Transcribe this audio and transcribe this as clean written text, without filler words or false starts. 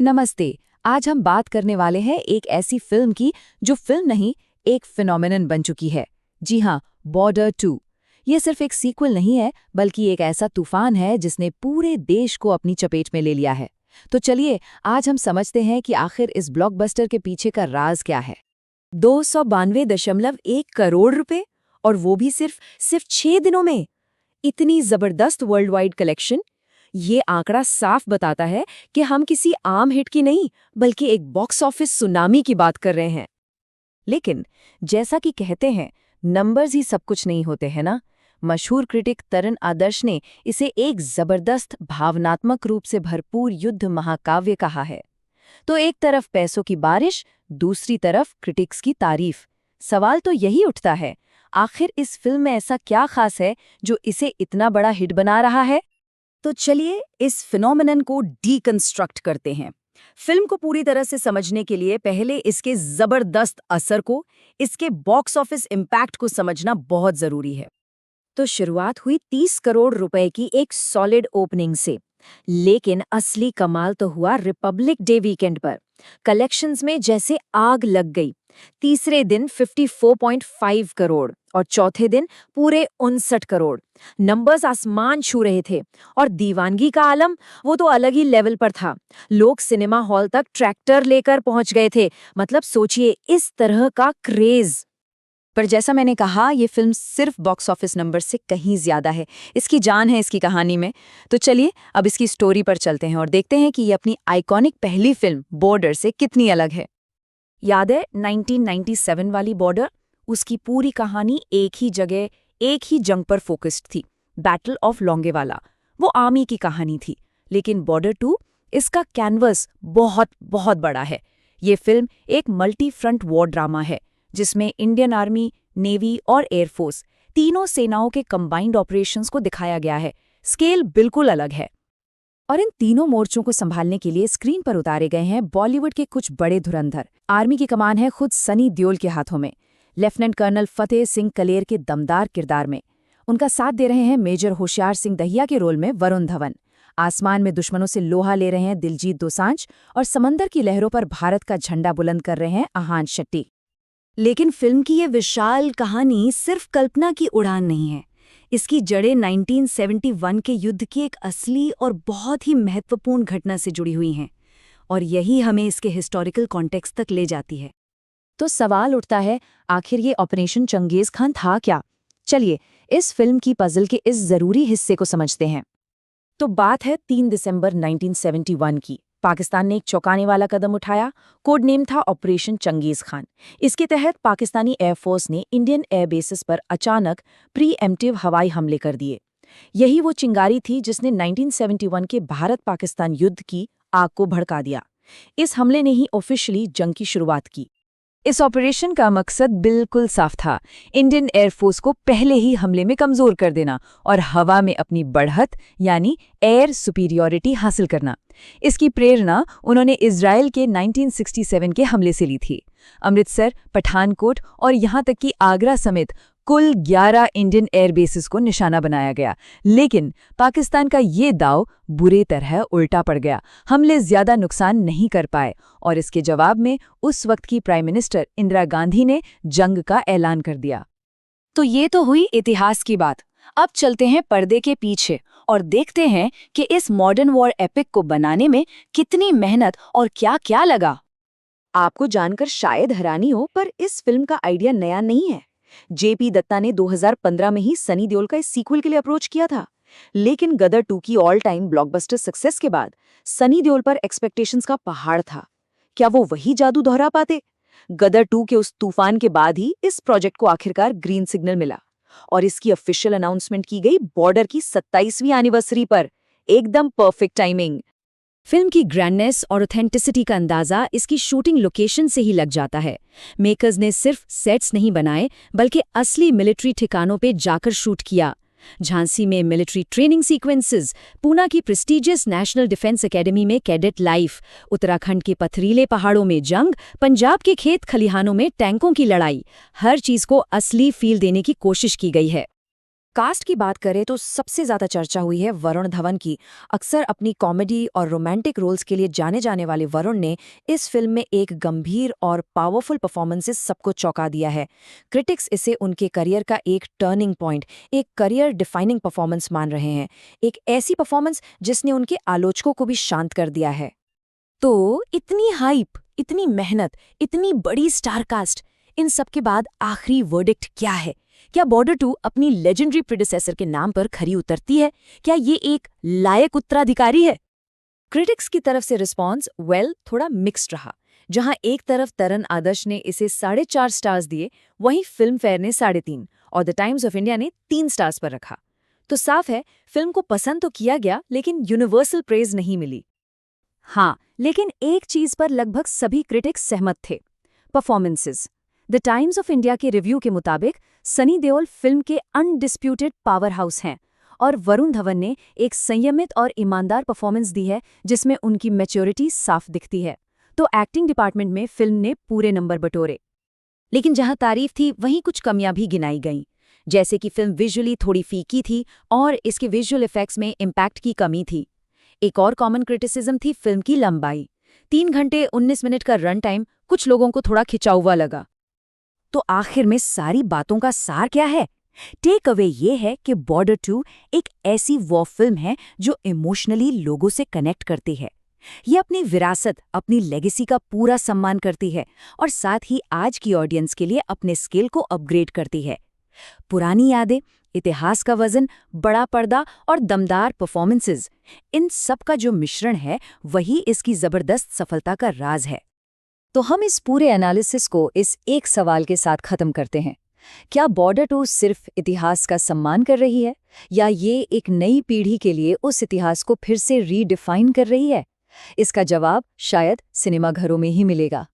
नमस्ते। आज हम बात करने वाले हैं एक ऐसी फिल्म की जो फिल्म नहीं, एक फिनोमिनन बन चुकी है। जी हाँ, बॉर्डर 2। ये सिर्फ एक सीक्वल नहीं है, बल्कि एक ऐसा तूफान है जिसने पूरे देश को अपनी चपेट में ले लिया है। तो चलिए, आज हम समझते हैं कि आखिर इस ब्लॉकबस्टर के पीछे का राज क्या है। 292.1 करोड़ रुपए, और वो भी सिर्फ 6 दिनों में। इतनी जबरदस्त वर्ल्ड वाइड कलेक्शन। ये आंकड़ा साफ बताता है कि हम किसी आम हिट की नहीं, बल्कि एक बॉक्स ऑफिस सुनामी की बात कर रहे हैं। लेकिन जैसा कि कहते हैं, नंबर्स ही सब कुछ नहीं होते हैं ना। मशहूर क्रिटिक तरण आदर्श ने इसे एक जबरदस्त भावनात्मक रूप से भरपूर युद्ध महाकाव्य कहा है। तो एक तरफ पैसों की बारिश, दूसरी तरफ क्रिटिक्स की तारीफ। सवाल तो यही उठता है, आखिर इस फिल्म में ऐसा क्या खास है जो इसे इतना बड़ा हिट बना रहा है? तो चलिए इस फिनोमिनन को डीकंस्ट्रक्ट करते हैं। फिल्म को पूरी तरह से समझने के लिए पहले इसके जबरदस्त असर को, इसके बॉक्स ऑफिस इम्पैक्ट को समझना बहुत जरूरी है। तो शुरुआत हुई 30 करोड़ रुपए की एक सॉलिड ओपनिंग से, लेकिन असली कमाल तो हुआ रिपब्लिक डे वीकेंड पर। कलेक्शंस में जैसे आग लग गई। तीसरे दिन 54.5 करोड़ और चौथे दिन पूरे 59 करोड़। नंबर्स आसमान छू रहे थे। और दीवानगी का आलम, वो तो अलग ही लेवल पर था। लोग सिनेमा हॉल तक ट्रैक्टर लेकर पहुंच गए थे। मतलब सोचिए, इस तरह का क्रेज। पर जैसा मैंने कहा, ये फिल्म सिर्फ बॉक्स ऑफिस नंबर से कहीं ज्यादा है। इसकी जान है इसकी कहानी में। तो चलिए अब इसकी स्टोरी पर चलते हैं और देखते हैं कि ये अपनी आइकॉनिक पहली फिल्म बॉर्डर से कितनी अलग है। याद है 1997 वाली बॉर्डर? उसकी पूरी कहानी एक ही जगह, एक ही जंग पर फोकस्ड थी, बैटल ऑफ लोंगेवाला। वो आर्मी की कहानी थी। लेकिन बॉर्डर 2, इसका कैनवस बहुत बहुत बड़ा है। ये फिल्म एक मल्टी फ्रंट वॉर ड्रामा है, जिसमें इंडियन आर्मी, नेवी और एयरफोर्स तीनों सेनाओं के कंबाइंड ऑपरेशंस को दिखाया गया है। स्केल बिल्कुल अलग है। और इन तीनों मोर्चों को संभालने के लिए स्क्रीन पर उतारे गए हैं बॉलीवुड के कुछ बड़े धुरंधर। आर्मी की कमान है खुद सनी देओल के हाथों में, लेफ्टिनेंट कर्नल फतेह सिंह कलेर के दमदार किरदार में। उनका साथ दे रहे हैं मेजर होशियार सिंह दहिया के रोल में वरुण धवन। आसमान में दुश्मनों से लोहा ले रहे हैं दिलजीत दोसांझ, और समंदर की लहरों पर भारत का झंडा बुलंद कर रहे हैं आहान शेट्टी। लेकिन फिल्म की ये विशाल कहानी सिर्फ कल्पना की उड़ान नहीं है। इसकी जड़ें 1971 के युद्ध की एक असली और बहुत ही महत्वपूर्ण घटना से जुड़ी हुई हैं, और यही हमें इसके हिस्टोरिकल कॉन्टेक्स्ट तक ले जाती है। तो सवाल उठता है, आखिर ये ऑपरेशन चंगेज खान था क्या? चलिए इस फिल्म की पजल के इस जरूरी हिस्से को समझते हैं। तो बात है 3 दिसंबर 1971 की। पाकिस्तान ने एक चौंकाने वाला कदम उठाया। कोड नेम था ऑपरेशन चंगेज खान। इसके तहत पाकिस्तानी एयरफोर्स ने इंडियन एयरबेसेस पर अचानक प्रीएम्प्टिव हवाई हमले कर दिए। यही वो चिंगारी थी जिसने 1971 के भारत-पाकिस्तान युद्ध की आग को भड़का दिया। इस हमले ने ही ऑफिशियली जंग की शुरुआत की। इस ऑपरेशन का मकसद बिल्कुल साफ था, इंडियन एयरफोर्स को पहले ही हमले में कमजोर कर देना और हवा में अपनी बढ़त यानी एयर सुपीरियॉरिटी हासिल करना। इसकी प्रेरणा उन्होंने इजराइल के 1967 के हमले से ली थी। अमृतसर, पठानकोट और यहाँ तक कि आगरा समेत कुल 11 इंडियन एयरबेसेस को निशाना बनाया गया। लेकिन पाकिस्तान का ये दाव बुरी तरह उल्टा पड़ गया। हमले ज्यादा नुकसान नहीं कर पाए, और इसके जवाब में उस वक्त की प्राइम मिनिस्टर इंदिरा गांधी ने जंग का ऐलान कर दिया। तो ये तो हुई इतिहास की बात। अब चलते हैं पर्दे के पीछे और देखते हैं कि इस मॉडर्न वॉर एपिक को बनाने में कितनी मेहनत और क्या-क्या लगा। आपको जानकर शायद हैरानी हो, पर इस फिल्म का आइडिया नया नहीं है। जेपी दत्ता ने 2015 में ही सनी देओल का इस सीक्वल के लिए अप्रोच किया था। लेकिन गदर 2 की ऑल टाइम ब्लॉकबस्टर सक्सेस के बाद सनी देओल पर एक्सपेक्टेशंस का पहाड़ था। क्या वो वही जादू दोहरा पाते? गदर 2 के उस तूफान के बाद ही इस प्रोजेक्ट को आखिरकार ग्रीन सिग्नल मिला, और इसकी ऑफिशियल अनाउंसमेंट की गई बॉर्डर की 27वीं एनिवर्सरी पर। एकदम परफेक्ट टाइमिंग। फिल्म की ग्रैंडनेस और ऑथेंटिसिटी का अंदाजा इसकी शूटिंग लोकेशन से ही लग जाता है। मेकर्स ने सिर्फ सेट्स नहीं बनाए, बल्कि असली मिलिट्री ठिकानों पे जाकर शूट किया। झांसी में मिलिट्री ट्रेनिंग सीक्वेंसेस, पूना की प्रेस्टिजियस नेशनल डिफेंस एकेडमी में कैडेट लाइफ, उत्तराखंड के पथरीले पहाड़ों में जंग, पंजाब के खेत खलिहानों में टैंकों की लड़ाई, हर चीज को असली फील देने की कोशिश की गई है। कास्ट की बात करें तो सबसे ज्यादा चर्चा हुई है वरुण धवन की। अक्सर अपनी कॉमेडी और रोमांटिक रोल्स के लिए जाने जाने वाले वरुण ने इस फिल्म में एक गंभीर और पावरफुल परफॉर्मेंसेस सबको चौंका दिया है। क्रिटिक्स इसे उनके करियर का एक टर्निंग पॉइंट, एक करियर डिफाइनिंग परफॉर्मेंस मान रहे हैं। एक ऐसी परफॉर्मेंस जिसने उनके आलोचकों को भी शांत कर दिया है। तो इतनी हाइप, इतनी मेहनत, इतनी बड़ी स्टार कास्ट, इन सब के बाद आखिरी वर्डिक्ट क्या है? क्या बॉर्डर 2 अपनी लेजेंडरी प्रेडिसेसर के नाम पर खरी उतरती है? क्या ये एक लायक उत्तराधिकारी है? क्रिटिक्स की तरफ से रिस्पॉन्स थोड़ा मिक्स्ड रहा। जहां एक तरफ तरन आदर्श ने इसे 4.5 स्टार्स दिए, वहीं फिल्म फेयर ने 3.5 और द टाइम्स ऑफ इंडिया ने 3 स्टार्स पर रखा। तो साफ है, फिल्म को पसंद तो किया गया, लेकिन यूनिवर्सल प्रेज नहीं मिली। हाँ, लेकिन एक चीज पर लगभग सभी क्रिटिक्स सहमत थे, performances. The times of India के रिव्यू के मुताबिक सनी देओल फिल्म के अनडिस्प्यूटेड पावर हाउस हैं और वरुण धवन ने एक संयमित और ईमानदार परफॉर्मेंस दी है जिसमें उनकी मैच्योरिटी साफ दिखती है। तो एक्टिंग डिपार्टमेंट में फिल्म ने पूरे नंबर बटोरे। लेकिन जहां तारीफ थी, वहीं कुछ कमियां भी गिनाई गईं, जैसे कि फिल्म विजुअली थोड़ी फीकी थी और इसके विजुअल इफेक्ट्स में इम्पैक्ट की कमी थी। एक और कॉमन क्रिटिसिज्म थी फिल्म की लंबाई। 3 घंटे 19 मिनट का रन टाइम कुछ लोगों को थोड़ा खिंचाव लगा। तो आखिर में सारी बातों का सार क्या है? टेक अवे ये है कि बॉर्डर 2 एक ऐसी वॉर फिल्म है जो इमोशनली लोगों से कनेक्ट करती है। ये अपनी विरासत, अपनी लेगेसी का पूरा सम्मान करती है और साथ ही आज की ऑडियंस के लिए अपने स्केल को अपग्रेड करती है। पुरानी यादें, इतिहास का वजन, बड़ा पर्दा और दमदार परफॉर्मेंसेस, इन सब का जो मिश्रण है, वही इसकी जबरदस्त सफलता का राज है। तो हम इस पूरे एनालिसिस को इस एक सवाल के साथ खत्म करते हैं। क्या बॉर्डर 2 सिर्फ इतिहास का सम्मान कर रही है, या ये एक नई पीढ़ी के लिए उस इतिहास को फिर से रीडिफाइन कर रही है? इसका जवाब शायद सिनेमाघरों में ही मिलेगा।